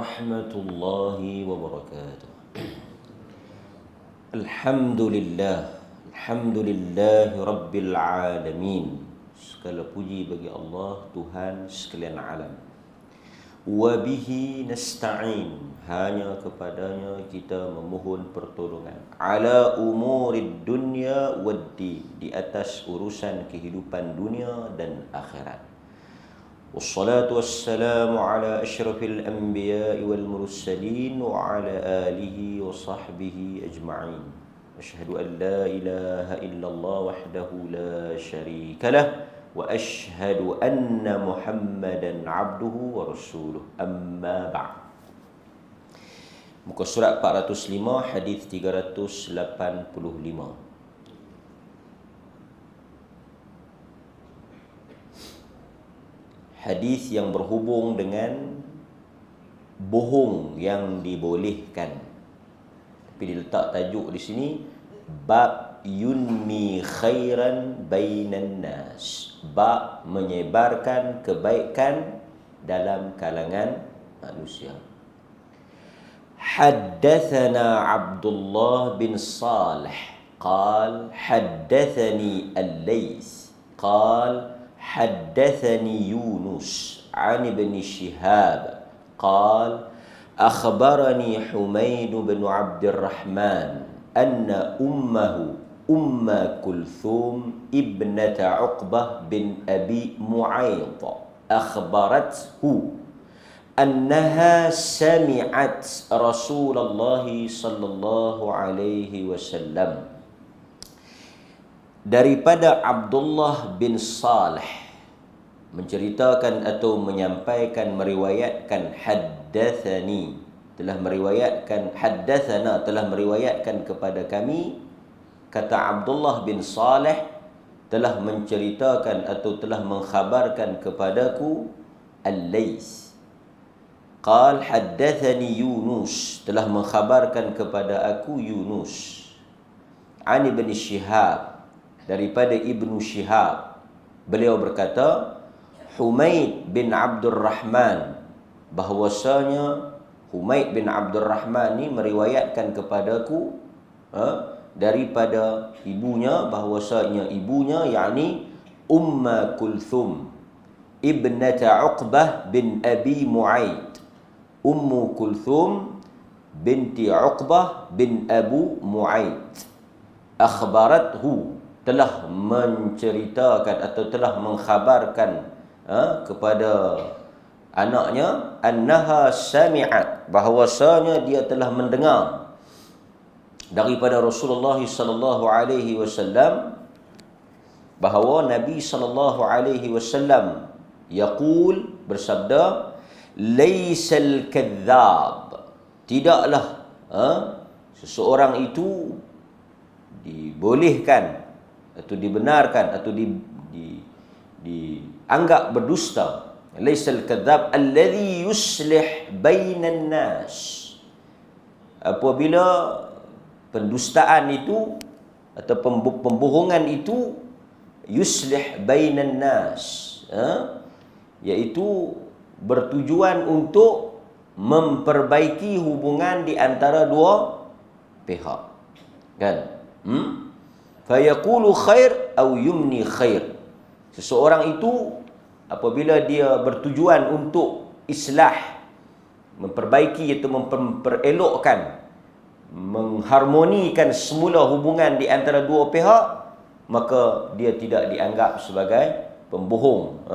warahmatullahi wabarakatuh. Alhamdulillahi rabbil alamin. Segala puji bagi Allah, Tuhan sekalian alam. Wa bihi nasta'in, hanya kepadanya kita memohon pertolongan. Ala umurid dunya waddin, di atas urusan kehidupan dunia dan akhirat. Wassalatu wassalamu ala asyrafil anbiya'i wal mursalin wa ala alihi wa sahbihi ajma'in. Asyhadu an la ilaha illallah wahdahu la syarika lah wa asyhadu anna Muhammadan abduhu wa rasuluh. Amma ba'd. Muka surat 405, hadis 385. Hadis yang berhubung dengan bohong yang dibolehkan. Tapi diletak tajuk di sini, bab yunmi khairan bainan nas. Bab menyebarkan kebaikan dalam kalangan manusia. Haddathana Abdullah bin Salih qal haddathani Al-Laits qal حدثني يونس عن ابن شهاب قال أخبرني حميد بن عبد الرحمن أن أمه أم كلثوم ابنة عقبة بن أبي معيط أخبرته أنها سمعت رسول الله صلى الله عليه وسلم. Daripada Abdullah bin Salih menceritakan atau menyampaikan, meriwayatkan, haddathani, telah meriwayatkan, haddathana, telah meriwayatkan kepada kami, kata Abdullah bin Salih telah menceritakan atau telah mengkhabarkan kepadaku Al-Laits. Qal haddathani Yunus, telah mengkhabarkan kepada aku Yunus. An ibn Shihab, daripada Ibnu Shihab, beliau berkata, Humaid bin Abdul Rahman, bahwasanya Humaid bin Abdul Rahman ni meriwayatkan kepadaku daripada ibunya, bahwasanya ibunya yakni Umma Kulthum ibnata Uqbah bin Abi Mu'aid. Ummu Kulthum binti Uqbah bin Abu Mu'aid akhbarathu, telah menceritakan atau telah mengkhabarkan kepada anaknya, annaha sami'at, bahwasanya dia telah mendengar daripada Rasulullah sallallahu alaihi wasallam, bahawa Nabi sallallahu alaihi wasallam yaqul, bersabda, laisal kadzdzab, tidaklah seseorang itu dibolehkan atau dibenarkan atau dianggap berdusta. Laisal kadzdzab alladhi yuslih bainan nas, apabila pendustaan itu atau pembohongan itu yuslih bainan nas, iaitu bertujuan untuk memperbaiki hubungan di antara dua pihak, kan? Fayaqulu khair au yumni khair. Seseorang itu apabila dia bertujuan untuk islah, memperbaiki atau memperelokkan, mengharmonikan semula hubungan di antara dua pihak, maka dia tidak dianggap sebagai pembohong.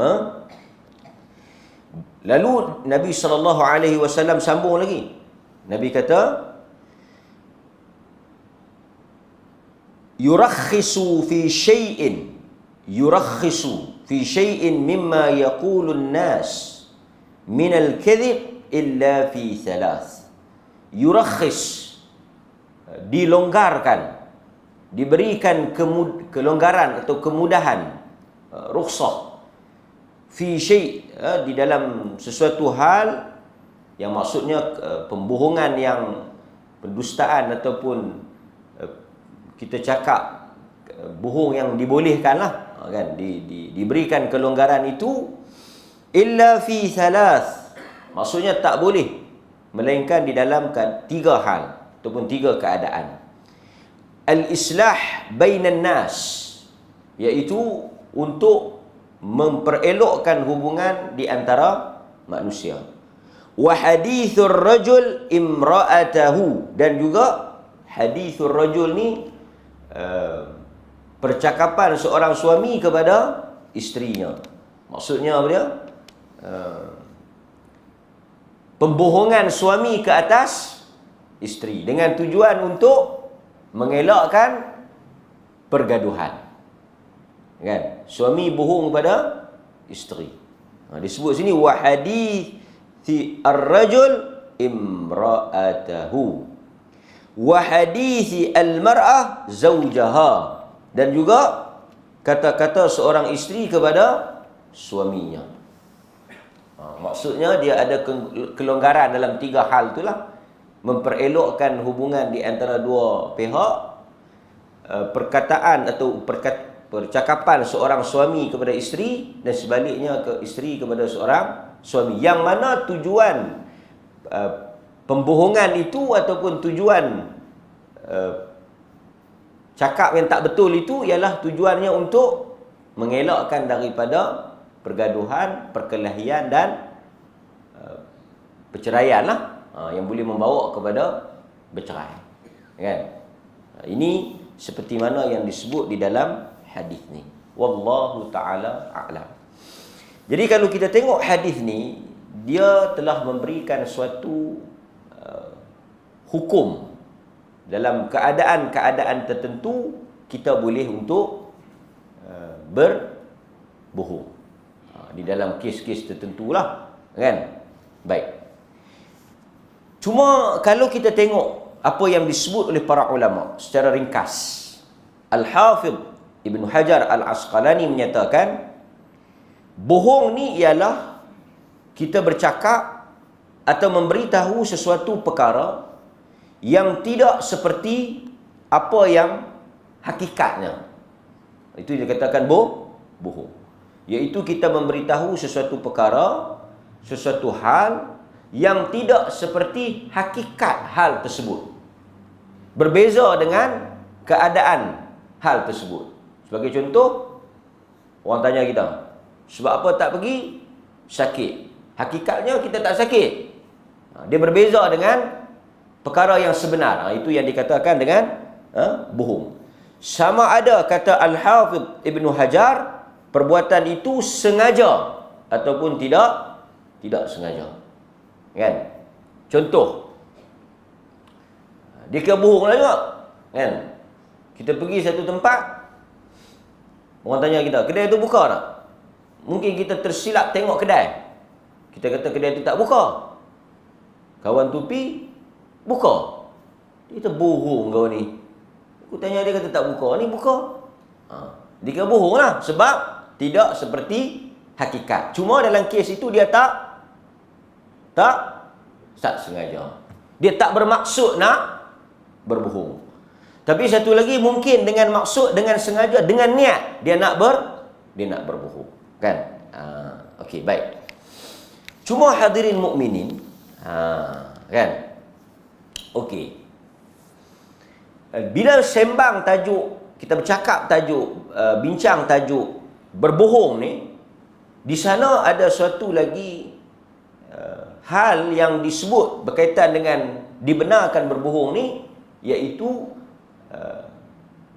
Lalu Nabi sallallahu alaihi wasallam sambung lagi. Nabi kata, yurakhisu fi syai'in mimma yaqulu an-nas min al-kadhib illa fi thalath. Yurakhis, dilonggarkan, diberikan kelonggaran atau kemudahan, rukhsah, fi syai', di dalam sesuatu hal, yang maksudnya pembohongan, yang pendustaan ataupun kita cakap bohong yang dibolehkan lah, kan? Diberikan kelonggaran itu illa fi thalath, maksudnya tak boleh melainkan di dalam tiga hal ataupun tiga keadaan. Al-islah bainan nas, iaitu untuk memperelokkan hubungan di antara manusia. Wa hadithur rajul imra'atahu, dan juga hadithur rajul ni percakapan seorang suami kepada isterinya. Maksudnya apa dia? Pembohongan suami ke atas isteri dengan tujuan untuk mengelakkan pergaduhan. Kan? Suami bohong kepada isteri. Disebut sini wa hadithi ar-rajul imra'atahu wa hadithi al-mar'ah zawjaha, dan juga kata-kata seorang isteri kepada suaminya. Maksudnya dia ada kelonggaran dalam tiga hal itulah. Memperelokkan hubungan di antara dua pihak, perkataan atau percakapan seorang suami kepada isteri, dan sebaliknya isteri kepada seorang suami, yang mana tujuan pembohongan itu ataupun tujuan cakap yang tak betul itu ialah tujuannya untuk mengelakkan daripada pergaduhan, perkelahian dan perceraian lah, yang boleh membawa kepada bercerai. Kan? Ini seperti mana yang disebut di dalam hadis ni. Wallahu ta'ala a'lam. Jadi kalau kita tengok hadis ni, dia telah memberikan suatu hukum dalam keadaan-keadaan tertentu kita boleh untuk berbohong. Di dalam kes-kes tertentulah, kan? Baik. Cuma kalau kita tengok apa yang disebut oleh para ulama secara ringkas, Al-Hafidh Ibn Hajar Al-Asqalani menyatakan bohong ni ialah kita bercakap atau memberitahu sesuatu perkara yang tidak seperti apa yang hakikatnya. Itu dikatakan bohong. Iaitu kita memberitahu sesuatu perkara, sesuatu hal yang tidak seperti hakikat hal tersebut. Berbeza dengan keadaan hal tersebut. Sebagai contoh, orang tanya kita, sebab apa tak pergi? Sakit. Hakikatnya kita tak sakit. Dia berbeza dengan perkara yang sebenar. Itu yang dikatakan dengan bohong. Sama ada, kata Al-Hafidh Ibn Hajar, perbuatan itu sengaja ataupun tidak sengaja. Kan? Contoh, dia kira bohong lah juga. Kan? Kita pergi satu tempat, orang tanya kita, kedai tu buka tak? Mungkin kita tersilap tengok kedai. Kita kata kedai tu tak buka. Kawan tu pi buka. Dia kata bohong kau ni. Aku tanya dia, kata tak buka. Ni buka. Dia kira bohong lah. Sebab tidak seperti hakikat. Cuma dalam kes itu dia tak sengaja. Dia tak bermaksud nak berbohong. Tapi satu lagi, mungkin dengan maksud, dengan sengaja, dengan niat dia nak berbohong. Kan? Okey, baik. Cuma hadirin mukminin, kan? Okey. Bila sembang tajuk, kita bercakap tajuk, bincang tajuk berbohong ni, di sana ada suatu lagi hal yang disebut berkaitan dengan dibenarkan berbohong ni, iaitu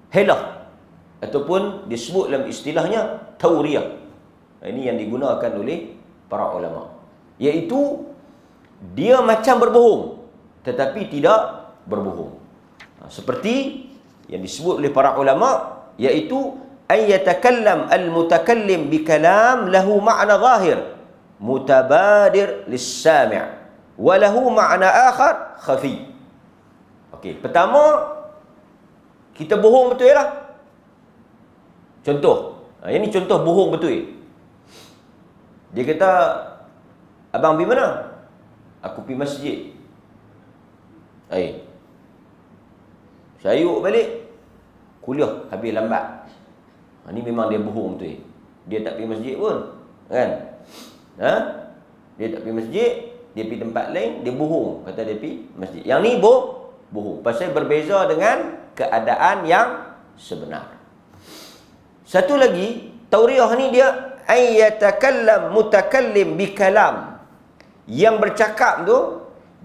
helah, ataupun disebut dalam istilahnya tauriyah. Ini yang digunakan oleh para ulama, iaitu dia macam berbohong tetapi tidak berbohong. Seperti yang disebut oleh para ulama, iaitu ayyatakallam al-mutakallim bikalam lahu ma'na zahir mutabadir lis-sami' wa lahu ma'na akhar khafi. Okey, pertama, kita bohong betul lah. Contoh, ini contoh bohong betul. Dia kata, abang pergi mana? Aku pergi masjid. Syayuk balik, kuliah habis lambat. Ni memang dia bohong betul. Dia tak pergi masjid pun, kan? Dia tak pergi masjid, dia pergi tempat lain, dia bohong. Kata dia pergi masjid. Yang ni bohong. Pasal berbeza dengan keadaan yang sebenar. Satu lagi, tauriah ni dia ayyatakallam mutakallim bikalam. Yang bercakap tu,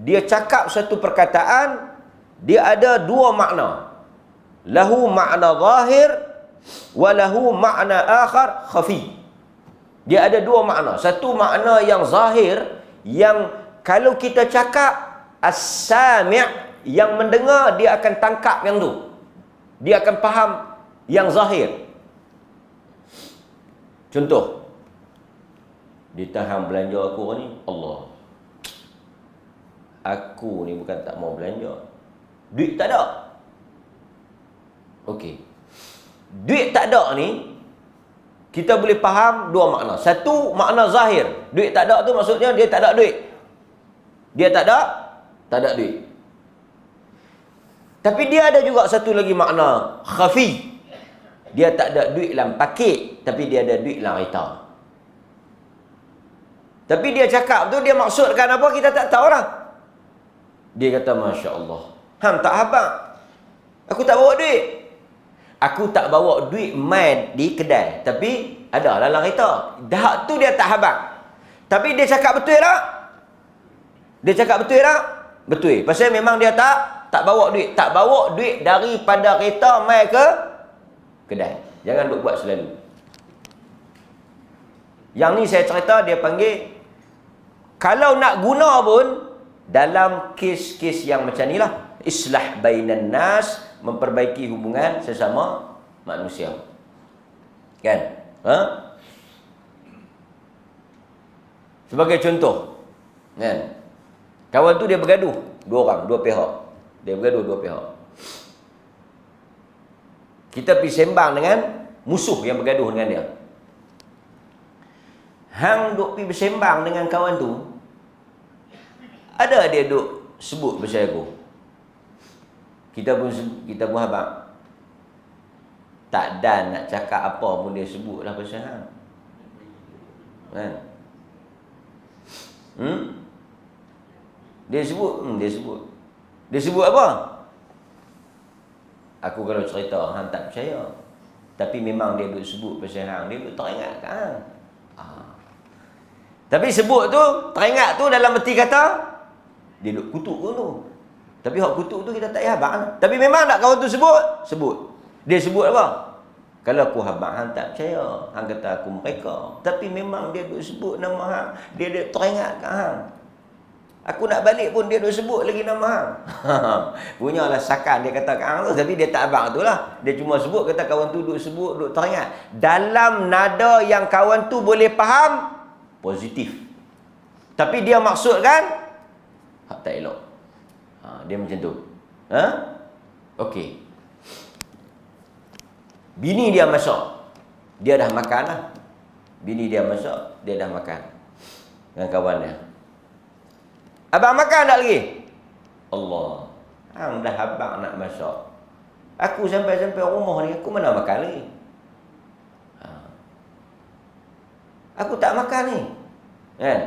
dia cakap satu perkataan, dia ada dua makna. Lahu makna zahir wa lahu makna akhar khafi. Dia ada dua makna. Satu makna yang zahir, yang kalau kita cakap, as-sami' yang mendengar, dia akan tangkap yang tu. Dia akan faham yang zahir. Contoh, ditahan belanja aku ni, Allah, aku ni bukan tak mau belanja, duit tak ada. Okey, duit tak ada ni, kita boleh faham dua makna. Satu, makna zahir. Duit tak ada tu maksudnya dia tak ada duit. Dia tak ada duit. Tapi dia ada juga satu lagi makna khafi. Dia tak ada duit dalam paket, tapi dia ada duit dalam kereta. Tapi dia cakap tu, dia maksudkan apa, kita tak tahu lah. Dia kata, Masya Allah, hang tak habang, aku tak bawa duit. Aku tak bawa duit main di kedai, tapi ada dalam kereta. Dah tu dia tak habang. Tapi dia cakap betul tak? Dia cakap betul tak? Betul. Pasal memang dia tak bawa duit. Tak bawa duit daripada kereta main ke kedai. Jangan duk buat selalu. Yang ni saya cerita, dia panggil, kalau nak guna pun dalam kes-kes yang macam ni lah, islah bainan nas, memperbaiki hubungan sesama manusia. Kan? Sebagai contoh, kan? Kawan tu dia bergaduh, dua pihak. Dia bergaduh dua pihak. Kita pergi sembang dengan musuh yang bergaduh dengan dia. Hang duk pergi bersembang dengan kawan tu, ada dia duk sebut pasal aku. Kita pun habaq. Tak dan nak cakap apa pun dia sebut lah pasal hang. Kan? Dia sebut. Dia sebut apa? Aku kalau cerita, hang tak percaya. Tapi memang dia duk sebut pasal hang. Dia duk teringat kat hang. Tapi sebut tu, teringat tu dalam erti kata, dia duk kutuk pun tu. Tapi hak kutuk tu kita tak payah habaq. Tapi memang tak kawan tu sebut. Dia sebut apa? Kalau aku habaq, hang tak percaya. Hang kata aku mereka. Tapi memang dia duk sebut nama hang. Dia duk teringat kat hang. Aku nak balik pun dia duk sebut lagi nama hang. Punyalah sakan dia kata kat hang tu. Tapi dia tak habaq tu lah. Dia cuma sebut, kata kawan tu duk sebut, duk teringat. Dalam nada yang kawan tu boleh faham, positif. Tapi dia maksudkan hak tak elok. Dia macam tu. Okey. Bini dia masak, dia dah makan lah. Bini dia masak, dia dah makan dengan kawan dia. Abang makan tak lagi? Allah, hang dah abang nak masak. Aku sampai rumah ni, aku mana makan lagi? Aku tak makan ni. Kan?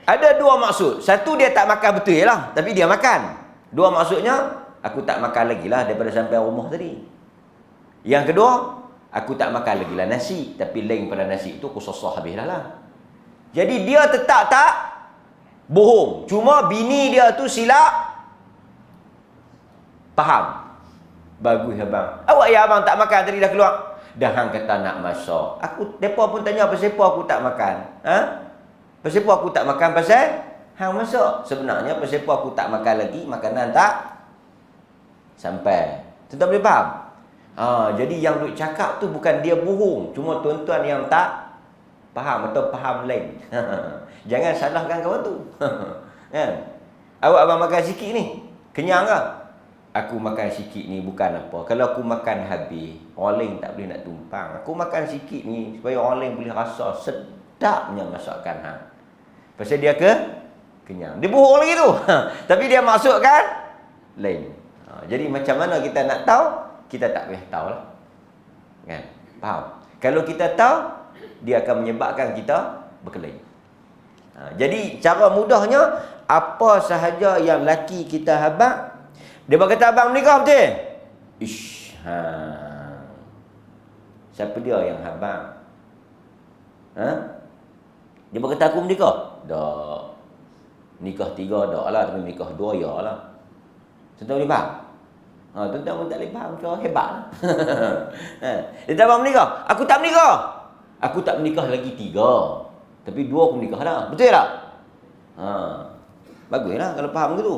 Ada dua maksud. Satu, dia tak makan betul lah, tapi dia makan. Dua maksudnya, aku tak makan lagi lah daripada sampai rumah tadi. Yang kedua, aku tak makan lagi lah nasi, tapi lain pada nasi itu aku sosah habis dah lah. Jadi dia tetap tak bohong. Cuma bini dia tu silap faham. Bagus abang. Awak ya abang tak makan tadi dah keluar. Dah hang kata nak masak. Depa pun tanya pasal apa aku tak makan. Pasal apa aku tak makan? Pasal hang masak. Sebenarnya pasal apa aku tak makan lagi, makanan tak sampai. Tuan-tuan boleh faham? Jadi yang duk cakap tu bukan dia bohong. Cuma tuan-tuan yang tak faham atau faham lain. Jangan salahkan kawan tu. Kan? Awak abang makan sikit ni, kenyang ke? Aku makan sikit ni bukan apa. Kalau aku makan habis, orang lain tak boleh nak tumpang. Aku makan sikit ni supaya orang lain boleh rasa sedapnya masakan hang. Pasal dia kenyang. Dia bohong lagi tu. Tapi dia maksudkan lain. Jadi macam mana kita nak tahu? Kita tak boleh tahu lah. Kan? Faham? Kalau kita tahu, dia akan menyebabkan kita berkelahi. Jadi cara mudahnya, apa sahaja yang laki kita habaq, dia berkata abang menikah betul? Ish, siapa dia yang habaq? Dia berkata aku menikah? Tak. Nikah 3 tak lah, tapi nikah 2 ya lah. Tuan-tuan boleh faham? Tuan-tuan pun tak boleh faham, macam hebat lah. Dia tak abang menikah? Aku tak menikah. Aku tak menikah lagi 3. Tapi 2 aku menikah dah. Betul tak? Baguslah kalau faham gitu.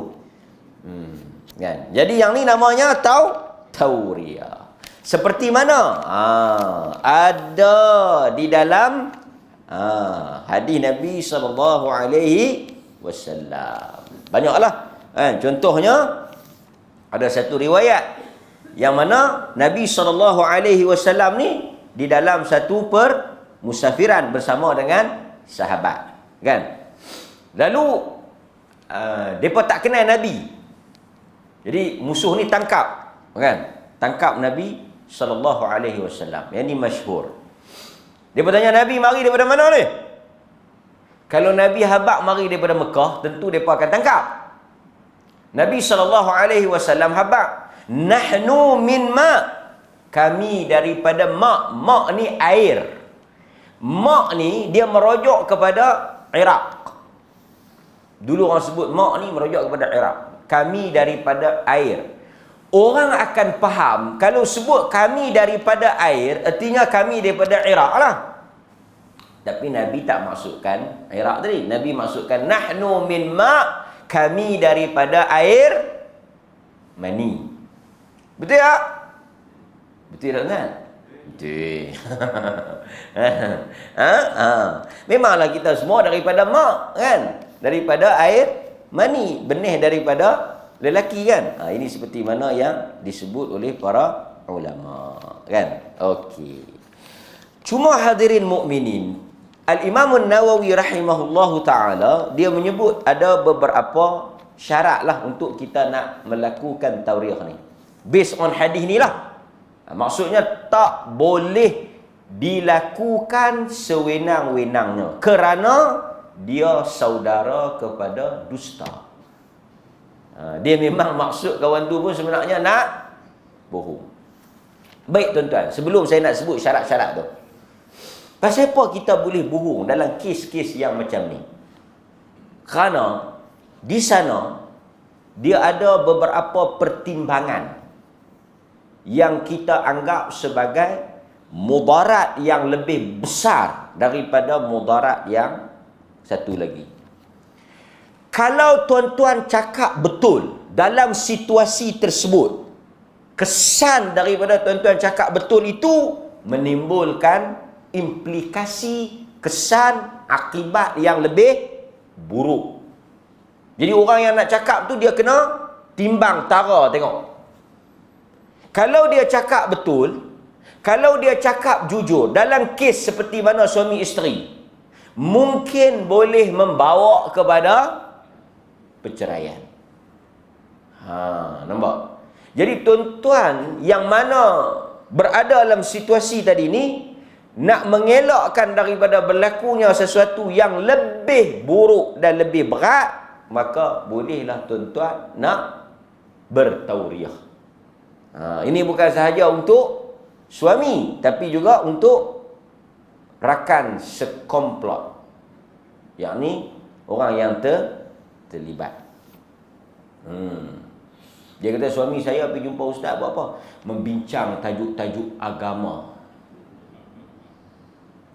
Kan? Jadi yang ni namanya tauriyah. Seperti mana? Ada di dalam hadis Nabi SAW. Banyaklah. Contohnya, ada satu riwayat yang mana Nabi SAW ni di dalam satu permusafiran bersama dengan sahabat. Kan? Lalu, mereka tak kenal Nabi. Jadi, musuh ni tangkap. Kan? Tangkap Nabi SAW. Yang ni masyhur. Dia bertanya, Nabi mari daripada mana ni? Kalau Nabi habaq mari daripada Mekah, tentu mereka akan tangkap. Nabi SAW habaq, nahnu min ma'. Kami daripada ma'. Ma' ni air. Ma' ni dia merujuk kepada Iraq. Dulu orang sebut ma' ni merujuk kepada Iraq. Kami daripada air. Orang akan faham kalau sebut kami daripada air, artinya kami daripada Iraq lah. Tapi Nabi tak maksudkan Iraq tadi. Nabi maksudkan nahnu min ma', kami daripada air mani. Betul tak? Betul tak kan? Betul. Memanglah kita semua daripada ma', kan? Daripada air mani, benih daripada lelaki, kan? Ini seperti mana yang disebut oleh para ulama, kan? Okey. Cuma hadirin mukminin, Al-Imam An-Nawawi rahimahullahu ta'ala, dia menyebut ada beberapa syarat lah untuk kita nak melakukan tauriyah ni. Based on hadis ni lah. Maksudnya tak boleh dilakukan sewenang-wenangnya, kerana dia saudara kepada dusta. Dia memang maksud kawan tu pun sebenarnya nak bohong. Baik tuan-tuan, sebelum saya nak sebut syarat-syarat tu, pasal apa kita boleh bohong dalam kes-kes yang macam ni? Kerana di sana dia ada beberapa pertimbangan yang kita anggap sebagai mudarat yang lebih besar daripada mudarat yang satu lagi. Kalau tuan-tuan cakap betul dalam situasi tersebut, kesan daripada tuan-tuan cakap betul itu menimbulkan implikasi, kesan, akibat yang lebih buruk. Jadi orang yang nak cakap tu dia kena timbang tara tengok. Kalau dia cakap betul, kalau dia cakap jujur dalam kes seperti mana suami isteri, mungkin boleh membawa kepada perceraian. Nampak? Jadi tuan-tuan yang mana berada dalam situasi tadi ni, nak mengelakkan daripada berlakunya sesuatu yang lebih buruk dan lebih berat, maka bolehlah tuan-tuan nak bertauriyah. Ini bukan sahaja untuk suami, tapi juga untuk rakan sekomplot, yakni orang yang terlibat. Dia kata suami saya pergi jumpa ustaz buat apa? Membincang tajuk-tajuk agama.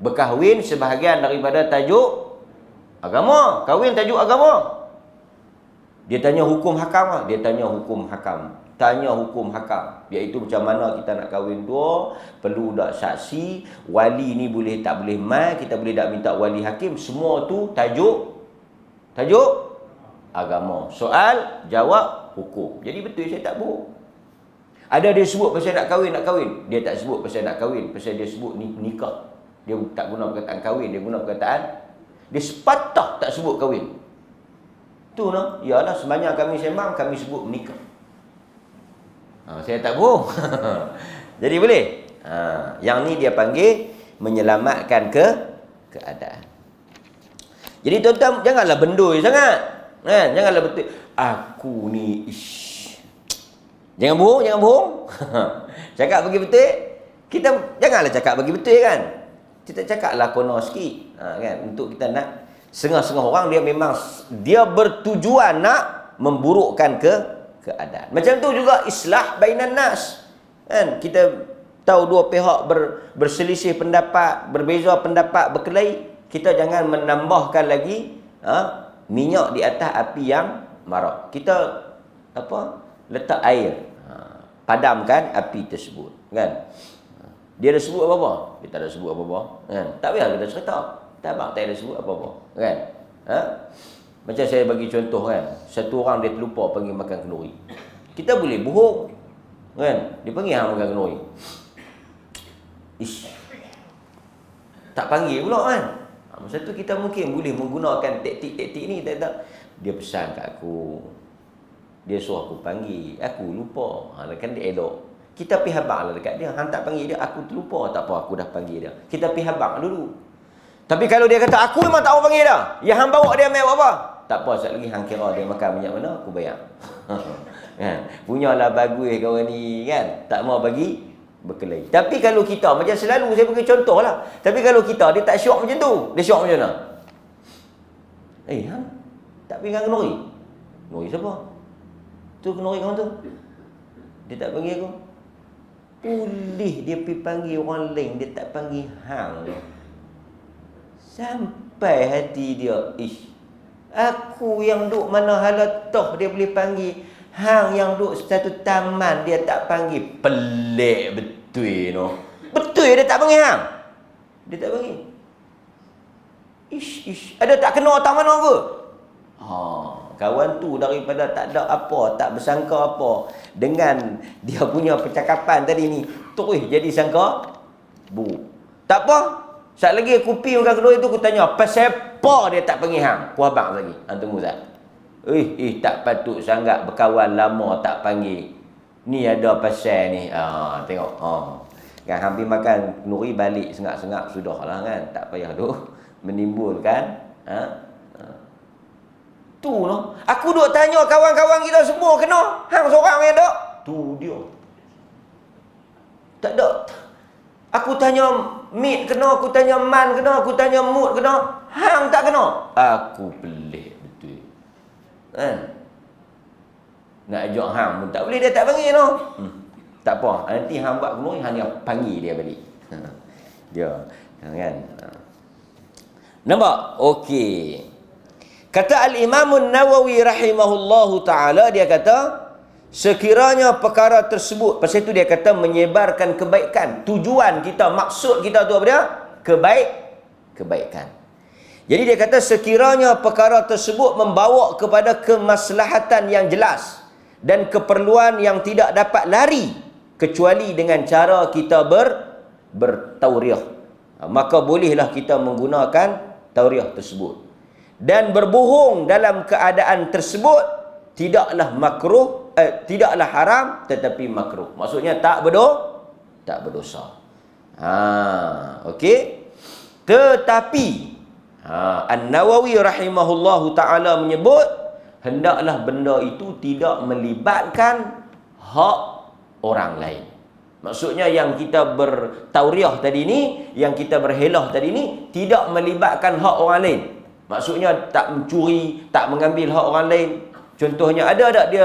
Berkahwin sebahagian daripada tajuk agama. Kahwin tajuk agama. Dia tanya hukum hakam. Dia tanya hukum hakam. Tanya hukum hakam, iaitu macam mana kita nak kahwin dua, perlu tak saksi, wali ni boleh tak boleh mai, kita boleh tak minta wali hakim. Semua tu tajuk agama. Soal, jawab, hukum. Jadi betul saya tak bohong. Ada dia sebut pasal nak kahwin. Dia tak sebut pasal nak kahwin, pasal dia sebut ni nikah. Dia tak guna perkataan kahwin, dia guna perkataan, dia sepatah tak sebut kahwin. Tu no, ialah sebanyak kami sembang, kami sebut menikah. Saya tak bohong. Jadi boleh. Yang ni dia panggil menyelamatkan keadaan. Jadi tuan-tuan janganlah bendoi sangat. Kan? Janganlah betul. Aku ni jangan bohong. Cakap bagi betul. Kita janganlah cakap bagi betul kan. Kita cakaplah kono sikit. Kan, untuk kita nak setengah-setengah orang dia bertujuan nak memburukkan keadaan. Macam tu juga islah bainan nas. Kan? Kita tahu dua pihak berselisih pendapat, berbeza pendapat, berkelahi, kita jangan menambahkan lagi minyak di atas api yang marak. Kita letak air, padamkan api tersebut, kan? Dia ada sebut apa-apa? Dia tak ada sebut apa-apa, kan? Tak payah kita cerita. Tak ada sebut apa-apa, kan? Macam saya bagi contoh, kan? Satu orang dia terlupa pergi makan kenduri. Kita boleh bohong, kan? Dia pergi makan kenduri. Tak panggil pula, kan? Masa tu kita mungkin boleh menggunakan taktik-taktik ni. Dia pesan kat aku, dia suruh aku panggil, aku lupa. Kan dia elok. Kita pergi habaq lah dekat dia. Hang tak panggil dia, aku terlupa. Tak apa, aku dah panggil dia. Kita pergi habaq dulu. Tapi kalau dia kata, aku memang tak mau panggil dah, ya hang bawa dia ambil apa? Tak apa, sekali lagi hang kira dia makan minyak mana, aku bayar. Kan? Punyalah bagus kawan ni, kan? Tak mau bagi berkelahi. Tapi kalau kita, macam selalu saya bagi contoh lah. Tapi kalau kita, dia tak syok macam tu. Dia syok macam mana? Hang tak pergi dengan kenuri? Kenuri siapa? Tu kenuri kawan tu. Dia tak panggil aku. Boleh dia pergi panggil orang lain, dia tak panggil hang. Sampai hati dia, aku yang duk mana halatoh dia boleh panggil, hang yang duk satu taman dia tak panggil. Pelik betul no. Betul dia tak panggil hang. Dia tak panggil. Ada tak kenal tak mana ke? Kawan tu daripada tak ada apa, tak bersangka apa dengan dia punya percakapan tadi ni, terus jadi sangka buruk. Tak apa. Sat lagi aku pergi makan kedua itu, aku tanya, pasal apa dia tak panggil hang? Aku abang lagi. Antum Ustaz. Tak patut sangat berkawan lama tak panggil. Ni ada pasal ni. Tengok. Kan hampir makan nuri balik sengak-sengak sudahlah, kan. Tak payah tu menimbulkan tu noh. Aku duk tanya kawan-kawan kita semua kena. Hang seorang yang tak. Tu dia. Tak ada. Aku tanya Mit kena, aku tanya Man kena, aku tanya Mut kena. Hang tak kena. Aku pelik betul. Kan? Nak ajak hang pun tak boleh, dia tak panggil noh. Tak apa. Nanti hang buat kenuri, hang dia panggil dia balik. Dia. Kan? Nampak? Okey. Kata Al-Imam An-Nawawi rahimahullahu ta'ala, dia kata, sekiranya perkara tersebut, pasal itu dia kata menyebarkan kebaikan. Tujuan kita, maksud kita tu apa dia? Kebaikan. Jadi dia kata sekiranya perkara tersebut membawa kepada kemaslahatan yang jelas dan keperluan yang tidak dapat lari kecuali dengan cara kita bertauriah, maka bolehlah kita menggunakan tauriah tersebut. Dan berbohong dalam keadaan tersebut tidaklah makruh, tidaklah haram, tetapi makruh. Maksudnya tak berdosa. Okey. Tetapi An-Nawawi rahimahullahu taala menyebut hendaklah benda itu tidak melibatkan hak orang lain. Maksudnya yang kita bertauriah tadi ni, yang kita berhelah tadi ni tidak melibatkan hak orang lain. Maksudnya tak mencuri, tak mengambil hak orang lain. Contohnya ada tak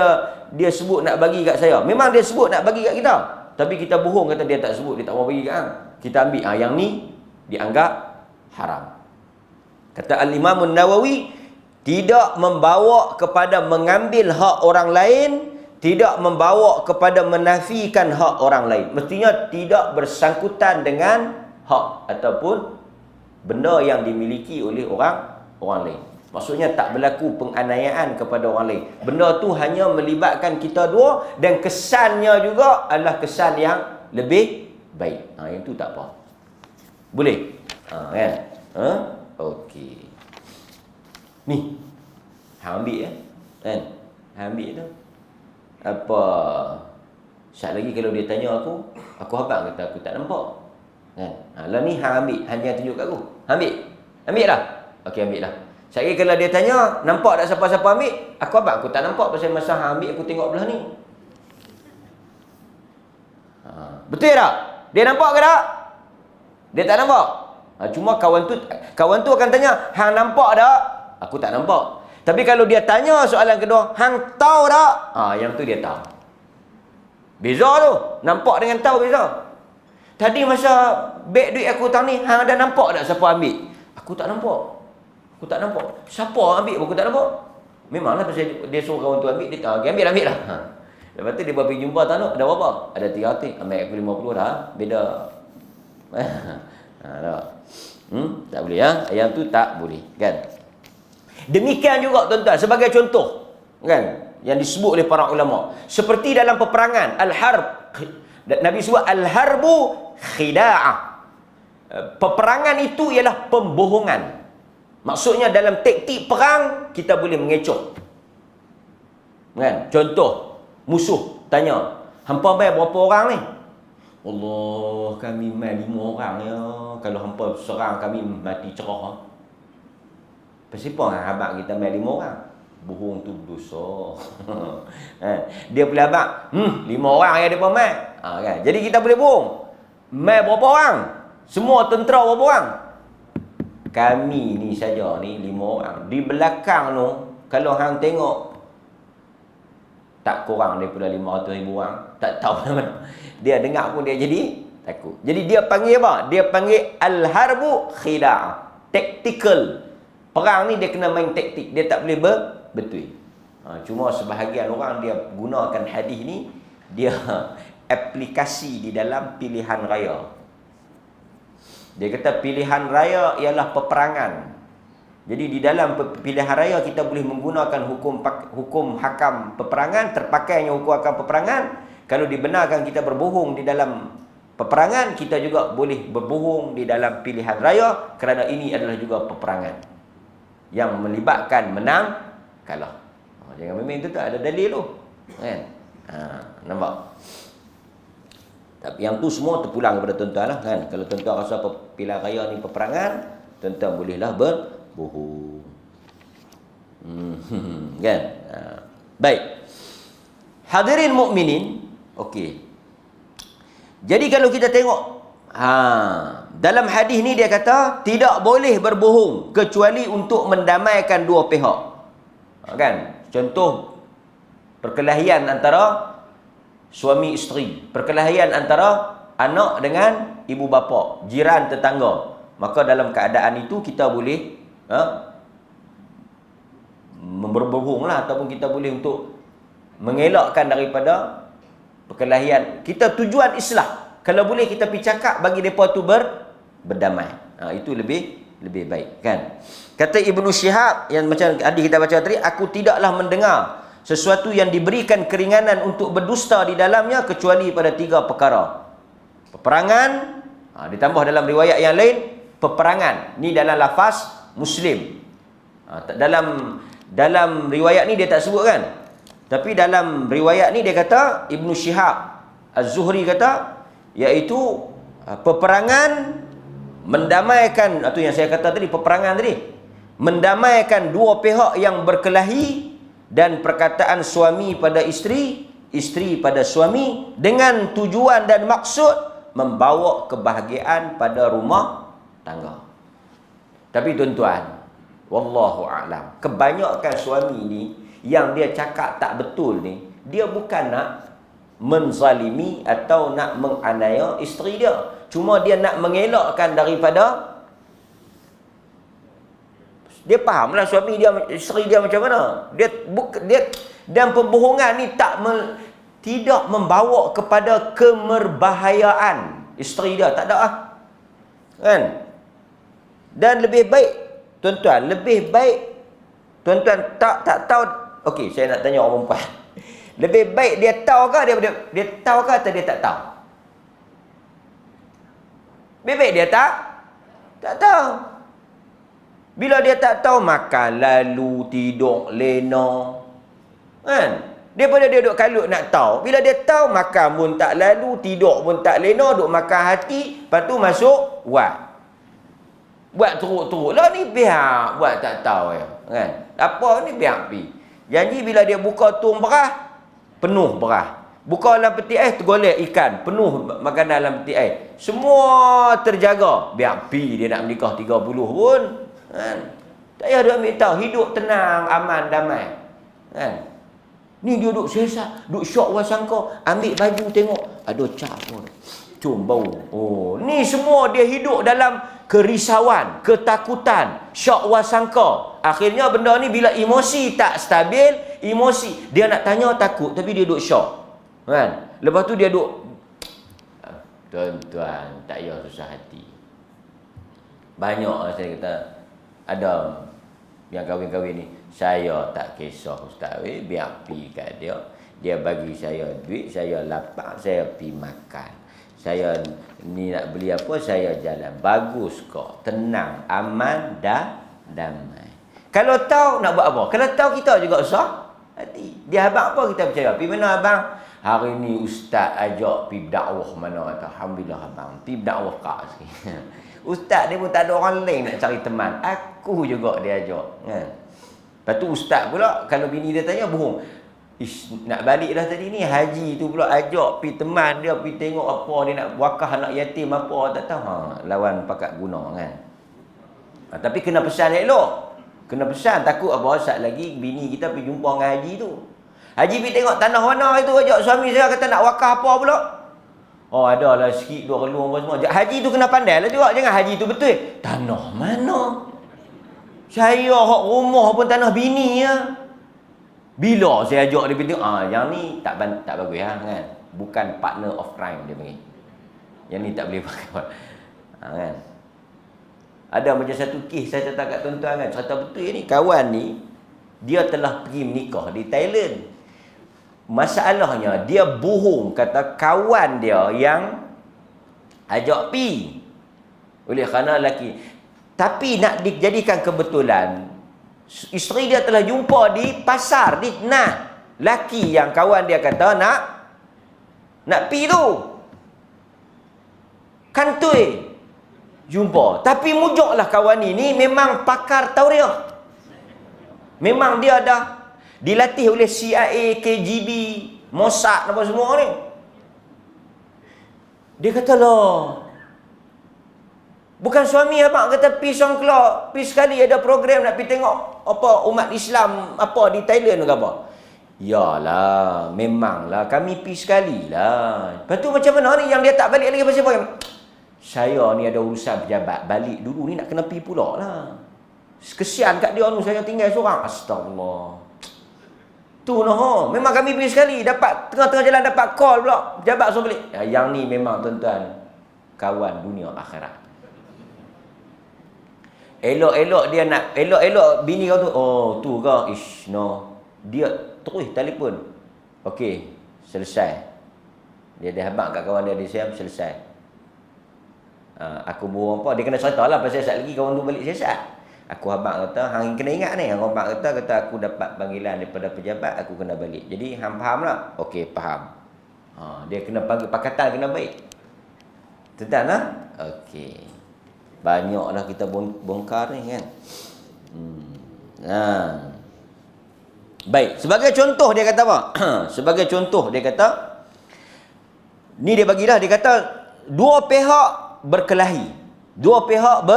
dia sebut nak bagi kat saya. Memang dia sebut nak bagi kat kita. Tapi kita bohong kata dia tak sebut, dia tak mau bagi kat hang. Kita ambil yang ni dianggap haram. Kata Al-Imam An-Nawawi, tidak membawa kepada mengambil hak orang lain, tidak membawa kepada menafikan hak orang lain. Mestinya tidak bersangkutan dengan hak ataupun benda yang dimiliki oleh orang lain. Maksudnya tak berlaku penganiayaan kepada orang lain. Benda tu hanya melibatkan kita dua dan kesannya juga adalah kesan yang lebih baik. Yang tu tak apa. Boleh? Kan? Okey. Ni. Hang ambil kan? Hang ambil tu. Apa? Sat lagi kalau dia tanya aku abang kata aku tak nampak. Kan? Lah ni hang ambil, hang jangan tunjuk kat aku. Ambil. Ambil lah. Okey, ambil lah. Saya kalau dia tanya, nampak tak siapa-siapa ambil? Aku tak nampak pasal masa hang ambil aku tengok belah ni. Betul tak? Dia nampak ke tak? Dia tak nampak. Cuma kawan tu akan tanya, hang nampak tak? Aku tak nampak. Tapi kalau dia tanya soalan kedua, hang tahu tak? Yang tu dia tahu. Beza tu. Nampak dengan tahu beza. Tadi masa beg duit aku hutang ni, hang ada nampak tak siapa ambil? Aku tak nampak. Aku tak nampak. Siapa ambil pun aku tak nampak. Memanglah pasal dia suruh kawan tu ambil, dia tahu, ambil lah. Lepas tu dia pergi jumpa tanuk, ada berapa? Ada 300, ambil aku 50 dah. Beda. Tak. Tak boleh ya. Yang tu tak boleh, kan? Demikian juga tuan-tuan, sebagai contoh, kan, yang disebut oleh para ulama, seperti dalam peperangan al-harb, Nabi sebut al-harbu khida'ah. Peperangan itu ialah pembohongan. Maksudnya dalam taktik perang kita boleh mengecoh, kan? Contoh, musuh tanya, hampa bayar berapa orang ni? Allah, kami mai 5 orang ya. Kalau hampa serang kami mati cerah. Pasal apa abang kita mai 5 orang? Bohong tu dosa. Dia boleh abang, 5 orang yang depa mai. Kan? Jadi kita boleh bohong. Mai berapa orang? Semua tentera berapa orang? Kami ni saja ni 5 orang. Di belakang tu, kalau hang tengok, tak kurang daripada 500,000 orang. Tak tahu mana. Dia dengar pun dia jadi takut. Jadi dia panggil apa? Dia panggil al-harbu khida'ah. Tactical. Perang ni dia kena main taktik. Dia tak boleh betul. Cuma sebahagian orang dia gunakan hadis ni, dia aplikasi di dalam pilihan raya. Dia kata pilihan raya ialah peperangan. Jadi di dalam pilihan raya kita boleh menggunakan hukum hakam peperangan, terpakainya hukum hakam peperangan. Kalau dibenarkan kita berbohong di dalam peperangan, kita juga boleh berbohong di dalam pilihan raya, kerana ini adalah juga peperangan yang melibatkan menang kalah. Jangan memang itu tak ada dalil tu, kan? Nampak? Tapi yang tu semua terpulang kepada tuan-tuan lah, kan? Kalau tuan-tuan rasa pilihan raya ni peperangan, tuan-tuan bolehlah berbohong. Kan? Baik. Hadirin mukminin, okey. Jadi kalau kita tengok, dalam hadis ni dia kata tidak boleh berbohong kecuali untuk mendamaikan dua pihak. Kan? Contoh perkelahian antara suami isteri, perkelahian antara anak dengan ibu bapa, jiran tetangga. Maka dalam keadaan itu kita boleh berbohong lah, ataupun kita boleh untuk mengelakkan daripada perkelahian. Kita tujuan islah. Kalau boleh kita pergi cakap bagi mereka tu berdamai. Itu lebih baik, kan? Kata Ibnu Syihab, yang macam hadis kita baca tadi, aku tidaklah mendengar sesuatu yang diberikan keringanan untuk berdusta di dalamnya kecuali pada 3 perkara. Peperangan, ditambah dalam riwayat yang lain, peperangan. Ni dalam lafaz Muslim. Dalam riwayat ni dia tak sebut, kan? Tapi dalam riwayat ni dia kata, Ibnu Syihab Az-Zuhri kata, iaitu peperangan mendamaikan, atau yang saya kata tadi, peperangan tadi, mendamaikan dua pihak yang berkelahi, dan perkataan suami pada isteri, isteri pada suami, dengan tujuan dan maksud membawa kebahagiaan pada rumah tangga. Tapi tuan-tuan, wallahu a'lam, kebanyakan suami ni yang dia cakap tak betul ni, dia bukan nak menzalimi atau nak menganiaya isteri dia, cuma dia nak mengelakkan daripada. Dia fahamlah suami dia, isteri dia macam mana. Dan pembohongan ni tidak membawa kepada kemerbahayaan isteri dia, tak ada kan? Dan lebih baik tuan-tuan, lebih baik tuan-tuan tak tahu. Okey, saya nak tanya orang perempuan. Lebih baik dia tahu ke dia tahu ke atau dia tak tahu? Lebih baik dia tak tahu. Bila dia tak tahu, makan lalu, tidur lena, kan? Daripada dia duduk kalut nak tahu. Bila dia tahu, makan pun tak lalu, tidur pun tak lena, duduk makan hati, lepas tu masuk wad. Buat teruk-teruk lah ni, biar buat tak tahu ya. Kan? Apa ni biar pi. Janji bila dia buka tung berah, penuh berah. Buka dalam peti air, tergolek ikan, penuh makanan dalam peti air. Semua terjaga. Biar pi dia nak menikah 30 pun. Kan? Tak payah dia ambil tahu. Hidup tenang, aman, damai. Kan? Ni dia duduk sesat, duduk syok wasangka. Ambil baju tengok, ada cap pun. Cium bau. Oh, ni semua dia hidup dalam kerisauan, ketakutan, syok wasangka. Akhirnya benda ni bila emosi tak stabil, emosi dia nak tanya takut tapi dia duduk syok. Kan? Lepas tu dia duduk, tuan-tuan, tak payah susah hati. Banyak saya kata ada yang kahwin-kahwin ni, saya tak kisah ustaz, biar pi kat dia. Dia bagi saya duit, saya lapar, saya pi makan. Saya ni nak beli apa, saya jalan. Bagus kok, tenang, aman dan damai. Kalau tahu nak buat apa? Kalau tahu kita juga usah hati. Dia abang apa kita percaya? Pi mana abang? Hari ni ustaz ajak pi dakwah mana kata. Alhamdulillah abang, pi dakwah kak sikit. Ustaz dia pun tak ada orang lain nak cari teman. Aku juga dia ajak. Kan? Lepas tu ustaz pula, kalau bini dia tanya, bohong. Ish, nak balik dah tadi ni, haji tu pula ajak pi teman dia, pi tengok apa dia nak wakaf anak yatim apa, tak tahu. Lawan pakat guna kan. Tapi kena pesan elok. Kena pesan, takut apa, saat lagi bini kita pergi jumpa dengan haji tu. Haji pergi tengok tanah mana itu, ajak suami saya kata nak wakaf apa pula. Oh, ada lah sikit, dua relung apa semua. Haji tu kena pandai lah juga. Jangan haji tu betul. Tanah mana? Saya hak rumah pun tanah bini ya. Bila saya ajak dia pergi tengok, yang ni tak bagus ya, kan. Bukan partner of crime dia panggil. Yang ni tak boleh pakai. Kan. Ada macam satu kes saya cerita kat tuan-tuan kan. Cerita betul ni, kawan ni dia telah pergi menikah di Thailand. Masalahnya dia bohong kata kawan dia yang ajak pi. Oleh kerana lelaki. Tapi nak dijadikan kebetulan, isteri dia telah jumpa di pasar, di laki yang kawan dia kata nak pi tu. Kantoi jumpa. Tapi mujuklah kawan ni memang pakar tauriah. Memang dia dah dilatih oleh CIA, KGB, Mossad apa semua ni. Dia kata lah, bukan suami abang kata pi songklok, pi sekali ada program nak pi tengok apa umat Islam apa di Thailand ke apa. Yalah, memanglah kami pi sekali lah. Lepas tu macam mana ni yang dia tak balik lagi pasal apa? Saya ni ada urusan pejabat, balik dulu ni nak kena pi pula lah. Kesian kat dia ni, saya tinggal seorang. Astagfirullah. Tu noh, memang kami pergi sekali, dapat tengah-tengah jalan dapat call pula, pejabat suruh balik. Yang ni memang tuan-tuan kawan dunia akhirat. Elok-elok dia nak, elok-elok bini kau tu, oh tu ke, ish no. Dia terus telefon. Okey, selesai. Dia dah habaq kat kawan dia, dia siap selesai. Aku buang apa, dia kena cerita lah pasal saat lagi kawan tu balik siasat. Aku habaq kata, hang kena ingat ni, hang habaq kata aku dapat panggilan daripada pejabat, aku kena balik. Jadi hang faham lah? Okey, faham. Dia kena panggil pakatan, kena baik. Tuan lah? Okey. Banyaklah kita bongkar ni kan. Baik, sebagai contoh dia kata apa? Sebagai contoh dia kata, ni dia bagilah, dia kata dua pihak berkelahi. Dua pihak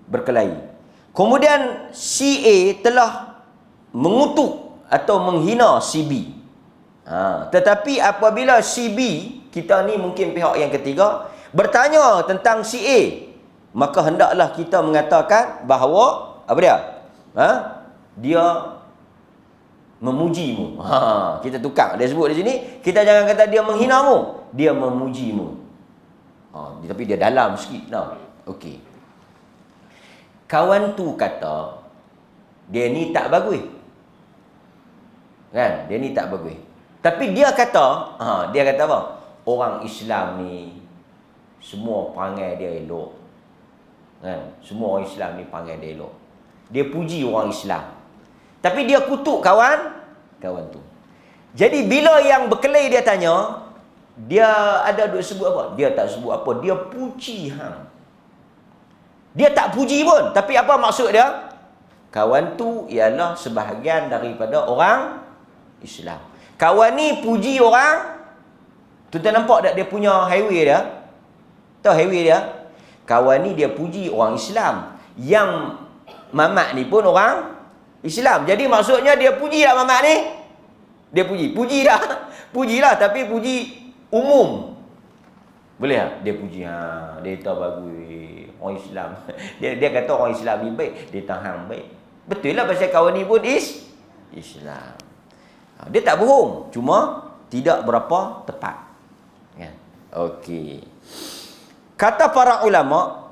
berkelahi. Kemudian si A telah mengutuk atau menghina si B. Tetapi apabila si B, kita ni mungkin pihak yang ketiga, bertanya tentang si A, maka hendaklah kita mengatakan bahawa apa dia? Dia memujimu. Kita tukar. Dia sebut di sini, kita jangan kata dia menghinamu, dia memujimu. Tapi dia dalam sikit tau. Okey. Kawan tu kata dia ni tak bagus. Kan? Dia ni tak bagus. Tapi dia kata apa? Orang Islam ni semua perangai dia elok. Kan? Semua orang Islam ni perangai dia elok. Dia puji orang Islam. Tapi dia kutuk kawan tu. Jadi bila yang berkelahi dia tanya, dia ada duk sebut apa? Dia tak sebut apa. Dia puji hang. Dia tak puji pun. Tapi apa maksud dia? Kawan tu ialah sebahagian daripada orang Islam. Kawan ni puji orang. Tuan-tuan nampak tak dia punya highway dia? Tahu highway dia? Kawan ni dia puji orang Islam. Yang mamat ni pun orang Islam. Jadi maksudnya dia puji tak mamat ni? Dia puji. Puji dah. Pujilah, tapi puji umum. Boleh tak? Dia puji. Dia tahu bagus. Orang Islam. Dia kata orang Islam ni baik. Dia tahan baik. Betul lah pasal kawan ni pun Islam. Dia tak bohong. Cuma tidak berapa tepat. Ya. Okey. Kata para ulama,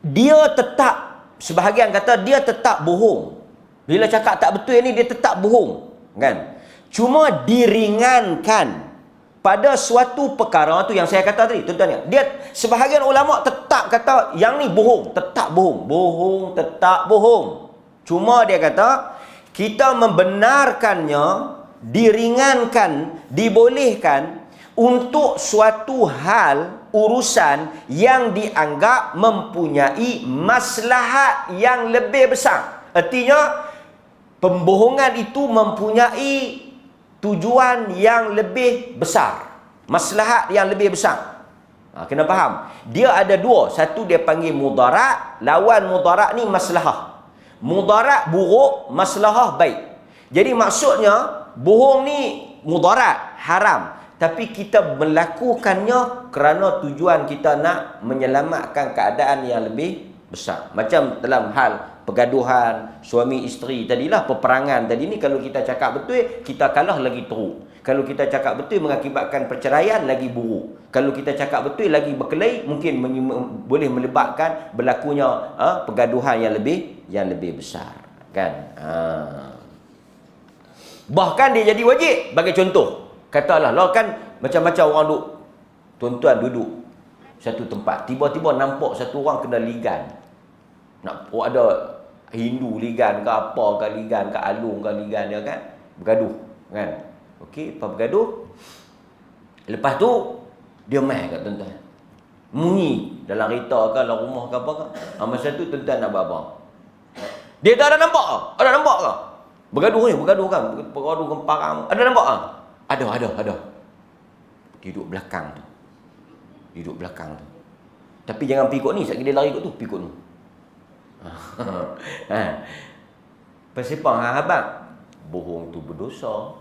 dia tetap, sebahagian kata dia tetap bohong. Bila cakap tak betul ni, dia tetap bohong. Kan? Cuma diringankan pada suatu perkara tu yang saya kata tadi, tuan-tuan. Dia sebahagian ulama tetap kata yang ni bohong, tetap bohong. Bohong, tetap bohong. Cuma dia kata kita membenarkannya, diringankan, dibolehkan untuk suatu hal, urusan yang dianggap mempunyai maslahat yang lebih besar. Artinya pembohongan itu mempunyai tujuan yang lebih besar, maslahat yang lebih besar. Kena faham. Dia ada dua. Satu dia panggil mudarat. Lawan mudarat ni maslahah. Mudarat buruk, maslahah baik. Jadi maksudnya bohong ni mudarat, haram. Tapi kita melakukannya kerana tujuan kita nak menyelamatkan keadaan yang lebih besar. Macam dalam hal pergaduhan suami isteri tadilah, peperangan tadi ni, kalau kita cakap betul, kita kalah lagi teruk. Kalau kita cakap betul mengakibatkan perceraian, lagi buruk. Kalau kita cakap betul lagi berkelahi, mungkin boleh melibatkan berlakunya pergaduhan yang lebih besar, kan? Bahkan dia jadi wajib. Bagi contoh, katalah lah kan macam-macam orang duduk, tuan-tuan duduk satu tempat, tiba-tiba nampak satu orang kena ligan. Nak ada Hindu ligan ke apa ke ligan ke alung ke ligan dia kan, bergaduh kan. Okey, apa bergaduh, lepas tu dia mai kat tuan-tuan, munyi dalam kereta ke dalam rumah ke apa ke. Masa tu tuan-tuan nak buat apa? Dia tak ada nampak ke? Ada nampak ke? Bergaduh kan, bergaduh gemparang. Ada nampak ke? Ada. Duduk belakang tu. Tapi jangan pikut ni, sekali dia lari kat tu, pikut ni. Persepang abang, bohong tu berdosa.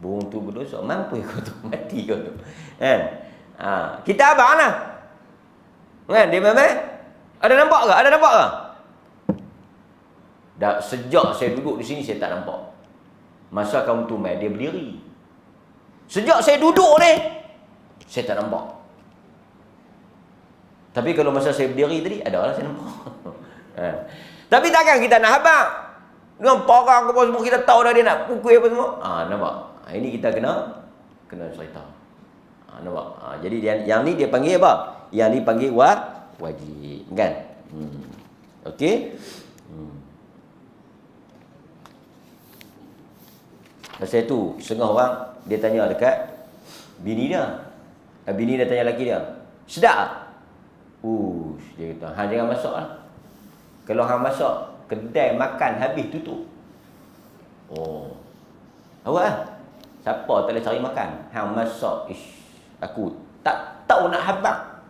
Mampu kau tu, mati kau tu. Kan? Kita abang lah. Kan? Dia memang ada nampak ke? Dah sejak saya duduk di sini saya tak nampak. Masa kamu tu mai, dia berdiri. Sejak saya duduk ni, saya tak nampak. Tapi kalau masa saya berdiri tadi, ada lah saya nampak. Tapi takkan kita nak habaq dengan parang apa semua, kita tahu dah dia nak pukul apa semua. Nampak? Ini kita kena cerita. Nampak? Jadi yang ni dia panggil apa? Yang ni panggil wajib, kan? Okey? Pasal tu setengah orang dia tanya dekat bini dia. Bini dia tanya lelaki dia, sedap tak? Dia kata, jangan masak lah. Kalau hang masak, kedai makan habis tutup. Awak lah. Siapa tak boleh cari makan? Hang masak, aku tak tahu nak habaq.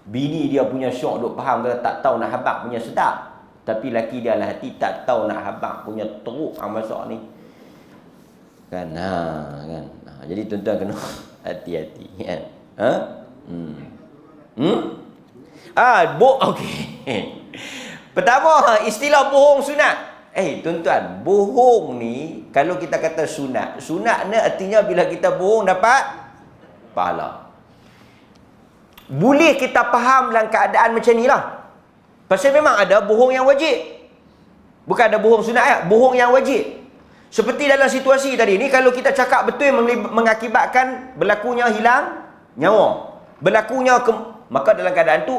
Bini dia punya syok duk faham, kata tak tahu nak habaq punya sedap. Tapi laki dia lah hati tak tahu nak habaq punya teruk hang masak ni. Kan? Kan? Jadi tuan-tuan kena hati-hati, kan? Okey. Pertama, istilah bohong sunat. Tuan-tuan, bohong ni kalau kita kata sunat ni artinya bila kita bohong dapat pahala. Boleh kita faham dalam keadaan macam ni lah. Pasal memang ada bohong yang wajib. Bukan ada bohong sunat ya, bohong yang wajib. Seperti dalam situasi tadi ni, kalau kita cakap betul mengakibatkan berlakunya hilang nyawa, maka dalam keadaan tu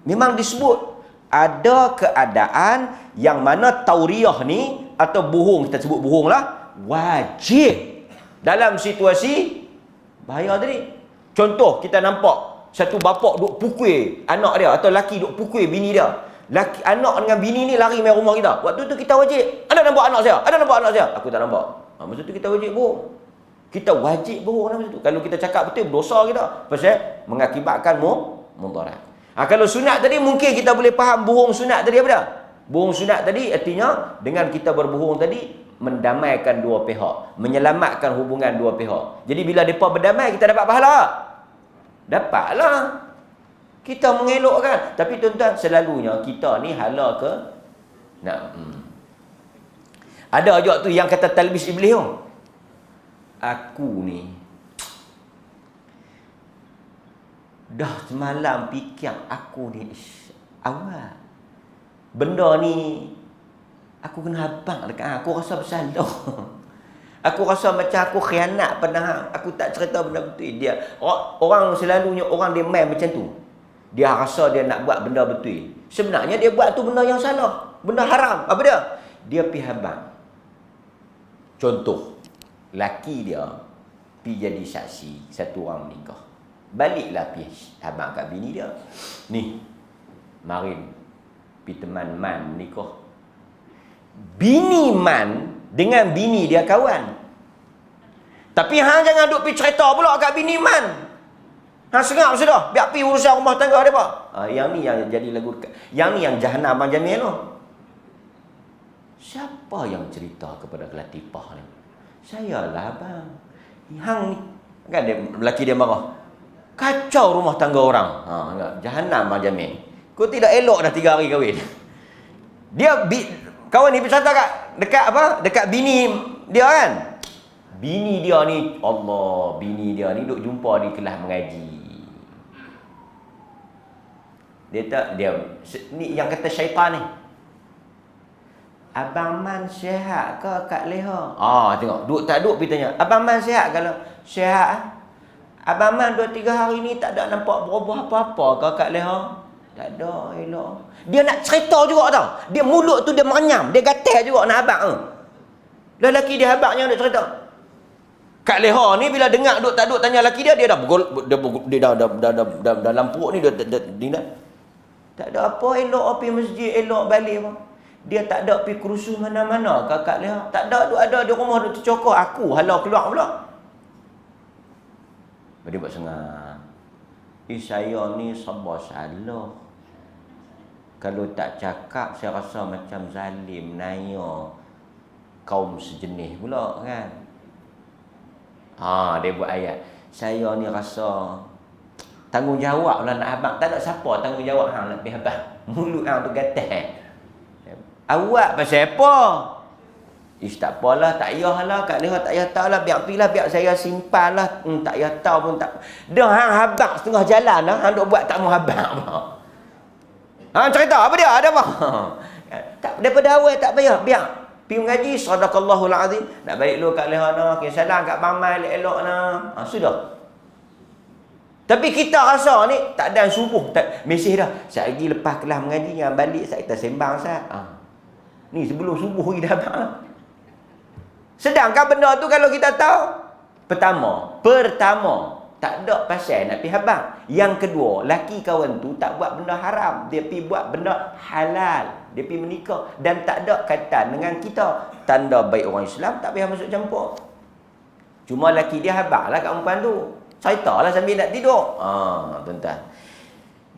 memang disebut ada keadaan yang mana tauriah ni atau bohong, kita sebut bohong lah, wajib dalam situasi bahaya tadi. Contoh, kita nampak satu bapak duk pukul anak dia atau laki duk pukul bini dia. Anak dengan bini ni lari main rumah kita. Waktu tu kita wajib. Ada nampak anak saya? Ada nampak anak saya? Aku tak nampak. Masa tu kita wajib bohong. Kita wajib bohong masa tu. Kalau kita cakap betul, berdosa kita. Pasal mengakibatkan mudarat. Kalau sunat tadi, mungkin kita boleh faham bohong sunat tadi apa dah? Bohong sunat tadi artinya dengan kita berbohong tadi, mendamaikan dua pihak. Menyelamatkan hubungan dua pihak. Jadi bila mereka berdamai, kita dapat pahala? Dapatlah. Kita mengelokkan. Tapi tuan-tuan, selalunya kita ni hala ke nak ada juga tu yang kata talbis iblis tu. Aku ni dah semalam fikir aku ni awal benda ni aku kena habang dekat aku rasa bersalah. Aku rasa macam aku khianat pada aku tak cerita benda betul. Dia orang selalunya orang dia main macam tu. Dia rasa dia nak buat benda betul. Sebenarnya dia buat tu benda yang salah, benda haram. Apa dia? Dia pi habang. Contoh, laki dia pi jadi saksi satu orang menikah. Baliklah pi habang kat bini dia. Ni, marin pi teman man nikah. Bini man dengan bini dia kawan. Tapi hang jangan duk pi cerita pula kat bini man. Hang serap sudah, biar pi urusan rumah tangga dia apa. Yang ni yang jadi lagu dekat. Yang ni yang jahanam Abang Jamil tu. Siapa yang cerita kepada Latifah ni? Sayalah abang. Hang ni kan dia lelaki dia marah. Kacau rumah tangga orang. Jahanam Abang Jamil. Kau tidak elok dah 3 hari kahwin. Dia kawan ni bercerita dekat apa? Dekat bini dia kan. Bini dia ni, Allah, bini dia ni duk jumpa di kelas mengaji. Dia ni yang kata syaitan ni. Abang Man sihat ke Kak Leha? Tengok, duk tak duk pergi tanya. Abang Man sihat kalau sihat? Abang Man 2-3 hari ni tak ada nampak berubah apa-apa ke Kak Leha? Tak ada, elok. Dia nak cerita juga tau. Dia mulut tu dia merenyam, dia gatal juga nak habaq tu. Lelaki dia habaqnya nak cerita. Kak Leha ni bila dengar duk tak duk tanya lelaki dia dah dalam perut ni dia tak ada apa elok pergi masjid, elok balik apa. Dia tak ada pergi kerusuh mana-mana Kak Leha. Tak ada, duk ada di rumah duk tercokok. Aku halau keluar pula. Dia buat sengah. Saya ni sabar salah. Kalau tak cakap, saya rasa macam zalim, naya kaum sejenis pula kan. Dia buat ayat. Saya ni rasa tanggungjawab lah nak habang. Tak ada siapa tanggungjawab hang nak pergi habang. Mulut hang tu gatal. Awak pasal apa? Tak apalah, tak payahlah Kak Leha, tak payah tahu lah, biar pergilah, biar saya simpan lah. Tak payah tahu pun tak. Dah hang habang setengah jalan lah, hang duk buat tak mau habang apa. Cerita apa dia? Ada apa? Tak, daripada awal tak payah, biar pergi mengaji, sadaqallahul azim. Nak balik dulu Kak Leha nak, salam kat Bang Mai elok-elok nak. Sudah. Tapi kita rasa ni tak ada subuh, tak mesej dah. Sat lagi lepas kelas mengaji yang balik sat kita sembang sat. Ni sebelum subuh lagi dah habaq. Sedangkan benda tu kalau kita tahu, pertama tak ada pasal nak pergi habang. Yang kedua, laki kawan tu tak buat benda haram, dia pergi buat benda halal, dia pergi menikah dan tak ada kaitan dengan kita. Tanda baik orang Islam tak payah masuk campur. Cuma laki dia habang lah kat perempuan tu. Ceritalah sambil nak tidur. Tuan-tuan.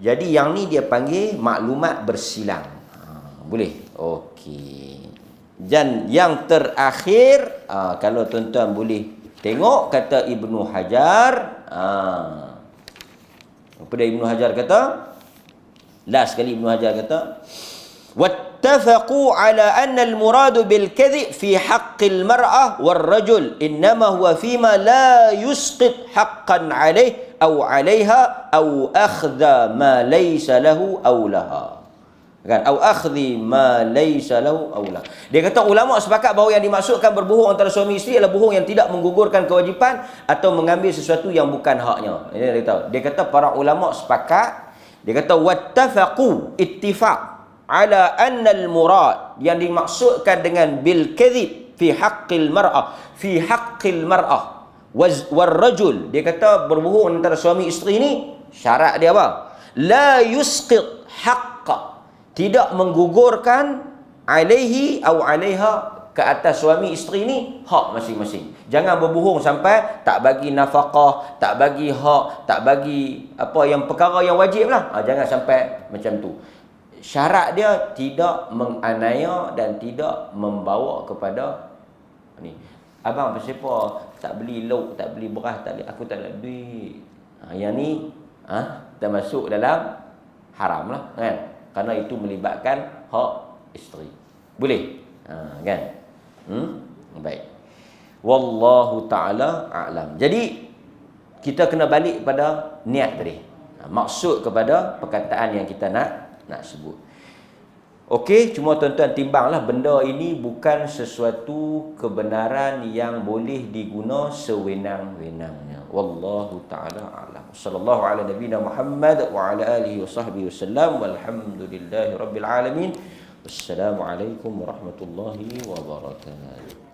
Jadi yang ni dia panggil maklumat bersilang. Boleh? Okey. Dan yang terakhir, kalau tuan-tuan boleh tengok kata Ibnu Hajar, apa dia Ibnu Hajar kata? Last sekali Ibnu Hajar kata, wattafaqu ala anna al-murad bil kadhib fi haqq al-mar'ah wal rajul innama huwa fima la yusqit haqqan alayh aw 'alayha aw akhdha ma laysa lahu aw laha. Kan, au akhdhi ma laysa lahu aula. Dia kata ulama sepakat bahawa yang dimaksudkan berbohong antara suami isteri adalah bohong yang tidak menggugurkan kewajipan atau mengambil sesuatu yang bukan haknya. Dia kata para ulama sepakat. Dia kata wattafaqu, ittifaq ala anna al murad, yang dimaksudkan dengan bil kadhib fi haqqil mar'ah wal rajul. Dia kata berbohong antara suami isteri ni, Syarat dia apa? La yusqit haqqa, tidak menggugurkan alaihi atau alaiha, ke atas suami isteri ni hak masing-masing. Jangan berbohong sampai tak bagi nafkah, tak bagi hak, tak bagi apa yang perkara yang wajib lah. Jangan sampai macam tu. Syarat dia tidak menganiaya dan tidak membawa kepada ni. Abang pasal apa tak beli lauk, tak beli beras, tak beli, aku tak ada duit. Yang ni termasuk dalam haram lah kan. Kerana itu melibatkan hak isteri. Boleh? Kan? Baik. Wallahu ta'ala a'lam. Jadi kita kena balik pada niat tadi. Maksud kepada perkataan yang kita nak sebut. Okey, cuma tuan-tuan timbanglah, benda ini bukan sesuatu kebenaran yang boleh diguna sewenang-wenangnya. Wallahu ta'ala a'lam. Sallallahu ala nabiyina Muhammad wa ala alihi wa sahbihi wasallam. Walhamdulillahi rabbil alamin. Wassalamualaikum warahmatullahi wabarakatuh.